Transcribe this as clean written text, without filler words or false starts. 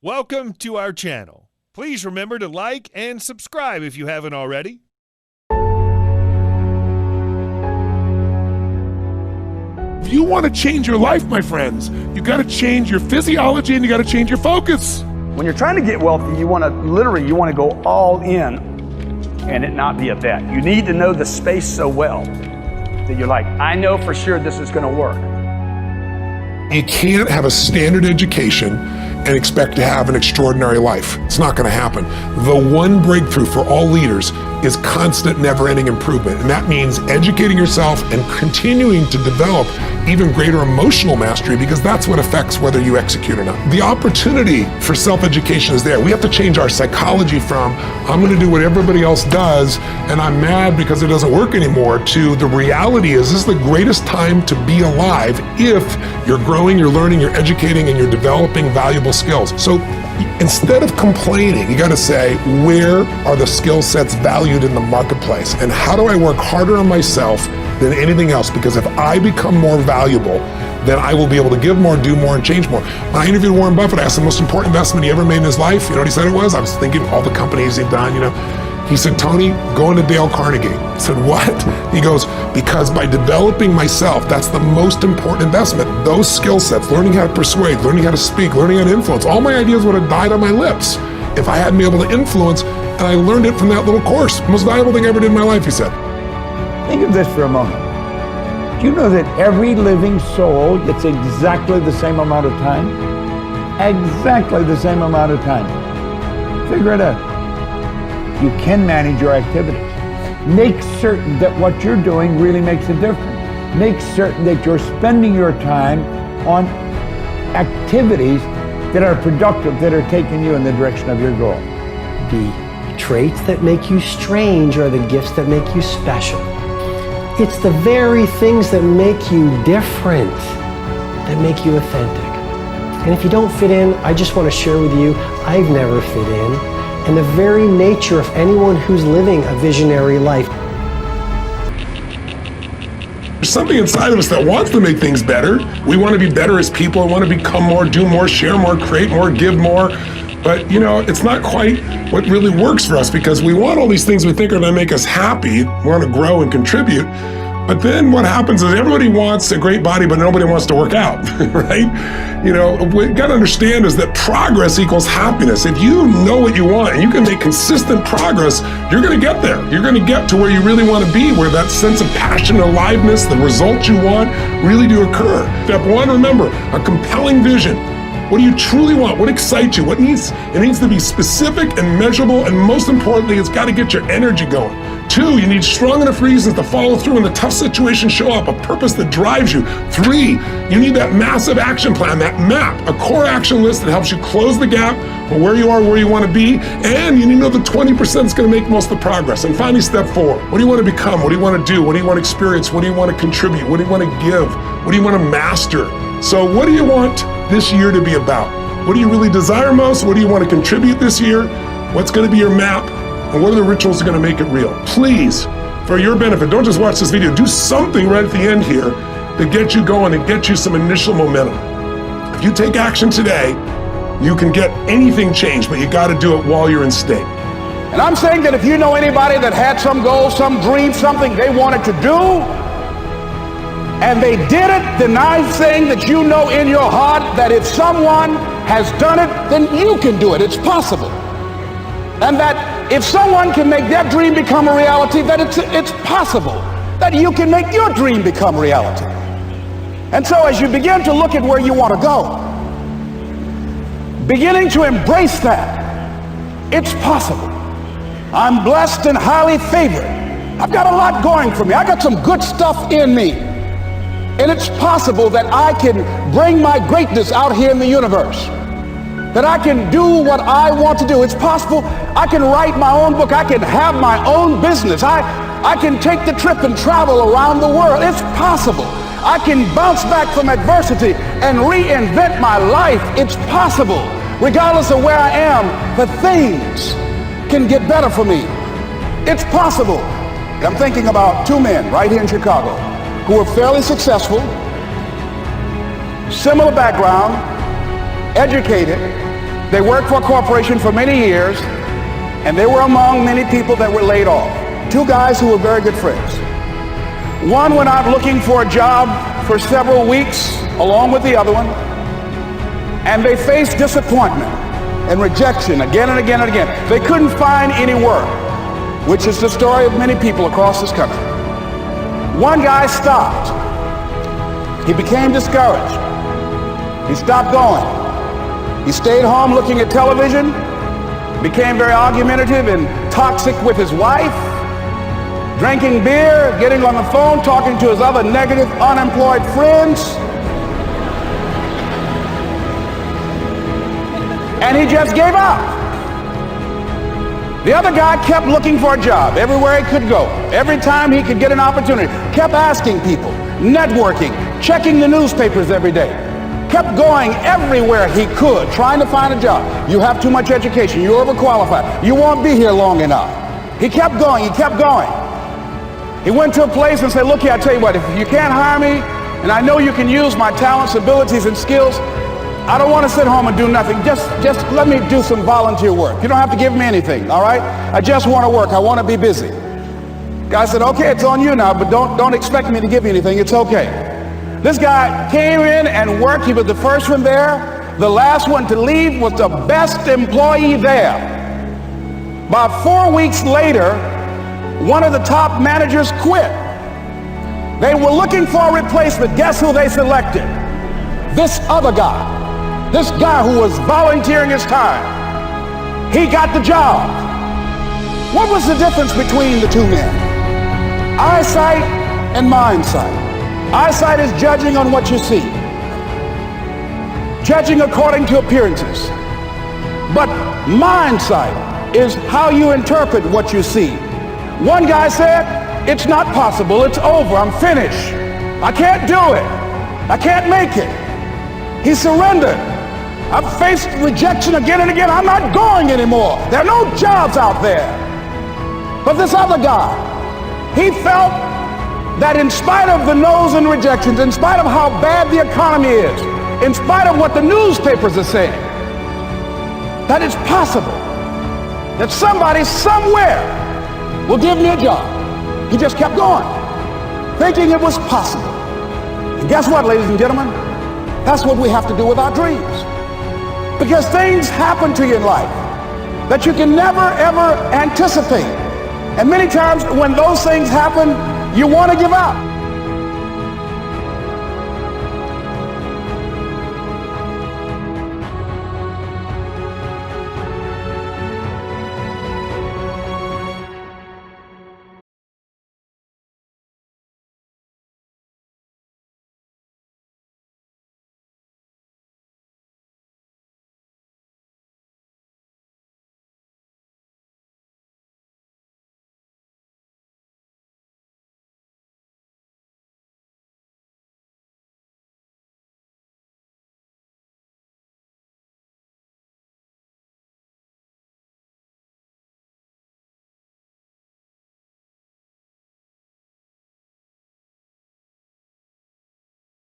Welcome to our channel. Please remember to like and subscribe if you haven't already. If you want to change your life, my friends, you got to change your physiology and you got to change your focus. When you're trying to get wealthy, you want to go all in and it not be a bet. You need to know the space so well that you're like, I know for sure this is going to work. You can't have a standard education and expect to have an extraordinary life. It's not going to happen. The one breakthrough for all leaders is constant, never-ending improvement. And that means educating yourself and continuing to develop even greater emotional mastery, because that's what affects whether you execute or not. The opportunity for self-education is there. We have to change our psychology from, I'm going to do what everybody else does, and I'm mad because it doesn't work anymore, to the reality is this is the greatest time to be alive if you're growing, you're learning, you're educating, and you're developing valuable skills. So instead of complaining, you got to say, where are the skill sets valued in the marketplace? And how do I work harder on myself than anything else? Because if I become more valuable, then I will be able to give more, do more, and change more. When I interviewed Warren Buffett, I asked the most important investment he ever made in his life. You know what he said it was? I was thinking all the companies he'd done, He said, Tony, go into Dale Carnegie. I said, what? He goes, because by developing myself, that's the most important investment. Those skill sets, learning how to persuade, learning how to speak, learning how to influence, all my ideas would have died on my lips if I hadn't been able to influence, and I learned it from that little course. Most valuable thing I ever did in my life, he said. Think of this for a moment. Do you know that every living soul gets exactly the same amount of time? Exactly the same amount of time. Figure it out. You can manage your activities. Make certain that what you're doing really makes a difference. Make certain that you're spending your time on activities that are productive, that are taking you in the direction of your goal. The traits that make you strange are the gifts that make you special. It's the very things that make you different that make you authentic. And if you don't fit in, I just want to share with you, I've never fit in. And the very nature of anyone who's living a visionary life. There's something inside of us that wants to make things better. We want to be better as people. We want to become more, do more, share more, create more, give more. But, it's not quite what really works for us, because we want all these things we think are going to make us happy. We want to grow and contribute. But then what happens is everybody wants a great body, but nobody wants to work out, right? What you got to understand is that progress equals happiness. If you know what you want and you can make consistent progress, you're going to get there. You're going to get to where you really want to be, where that sense of passion, aliveness, the results you want really do occur. Step one, remember, a compelling vision. What do you truly want? What excites you? It needs to be specific and measurable, and most importantly, it's got to get your energy going. 2, you need strong enough reasons to follow through when the tough situations show up, a purpose that drives you. 3, you need that massive action plan, that map, a core action list that helps you close the gap from where you are, where you want to be, and you need to know the 20% is going to make most of the progress. And finally, step 4, what do you want to become? What do you want to do? What do you want to experience? What do you want to contribute? What do you want to give? What do you want to master? So what do you want this year to be about? What do you really desire most? What do you want to contribute this year? What's going to be your map? And what are the rituals that are going to make it real? Please, for your benefit, don't just watch this video. Do something right at the end here that gets you going and gets you some initial momentum. If you take action today, you can get anything changed, but you got to do it while you're in state. And I'm saying that if you know anybody that had some goal, some dream, something they wanted to do, and they did it, then I'm saying that you know in your heart that if someone has done it, then you can do it. It's possible. And that if someone can make their dream become a reality, that it's possible that you can make your dream become reality. And so as you begin to look at where you want to go, beginning to embrace that, it's possible. I'm blessed and highly favored. I've got a lot going for me. I got some good stuff in me. And it's possible that I can bring my greatness out here in the universe. That I can do what I want to do. It's possible I can write my own book. I can have my own business. I can take the trip and travel around the world. It's possible. I can bounce back from adversity and reinvent my life. It's possible. Regardless of where I am, the things can get better for me. It's possible. I'm thinking about 2 men right here in Chicago who are fairly successful, similar background, educated, They worked for a corporation for many years, and they were among many people that were laid off. Two guys who were very good friends. One went out looking for a job for several weeks along with the other one, and they faced disappointment and rejection again and again and again. They couldn't find any work, which is the story of many people across this country. One guy stopped. He became discouraged. He stopped going. He stayed home looking at television, became very argumentative and toxic with his wife, drinking beer, getting on the phone, talking to his other negative, unemployed friends. And he just gave up. The other guy kept looking for a job everywhere he could go. Every time he could get an opportunity, kept asking people, networking, checking the newspapers every day. Kept going everywhere he could, trying to find a job. You have too much education. You're overqualified. You won't be here long enough. He kept going. He kept going. He went to a place and said, look here, I tell you what, if you can't hire me, and I know you can use my talents, abilities, and skills, I don't want to sit home and do nothing. Just let me do some volunteer work. You don't have to give me anything, all right? I just want to work. I want to be busy. Guy said, okay, it's on you now, but don't expect me to give you anything. It's okay. This guy came in and worked. He was the first one there. The last one to leave was the best employee there. About 4 weeks later, one of the top managers quit. They were looking for a replacement. Guess who they selected? This other guy. This guy who was volunteering his time. He got the job. What was the difference between the two men? Eyesight and mindsight. Eyesight is judging on what you see, judging according to appearances. But mindsight is how you interpret what you see. One guy said, it's not possible, it's over, I'm finished. I can't do it. I can't make it. He surrendered. I've faced rejection again and again. I'm not going anymore. There are no jobs out there. But this other guy, he felt that in spite of the no's and rejections, in spite of how bad the economy is, in spite of what the newspapers are saying, that it's possible that somebody somewhere will give me a job. He just kept going, thinking it was possible. And guess what, ladies and gentlemen? That's what we have to do with our dreams. Because things happen to you in life that you can never, ever anticipate. And many times when those things happen, you want to give up.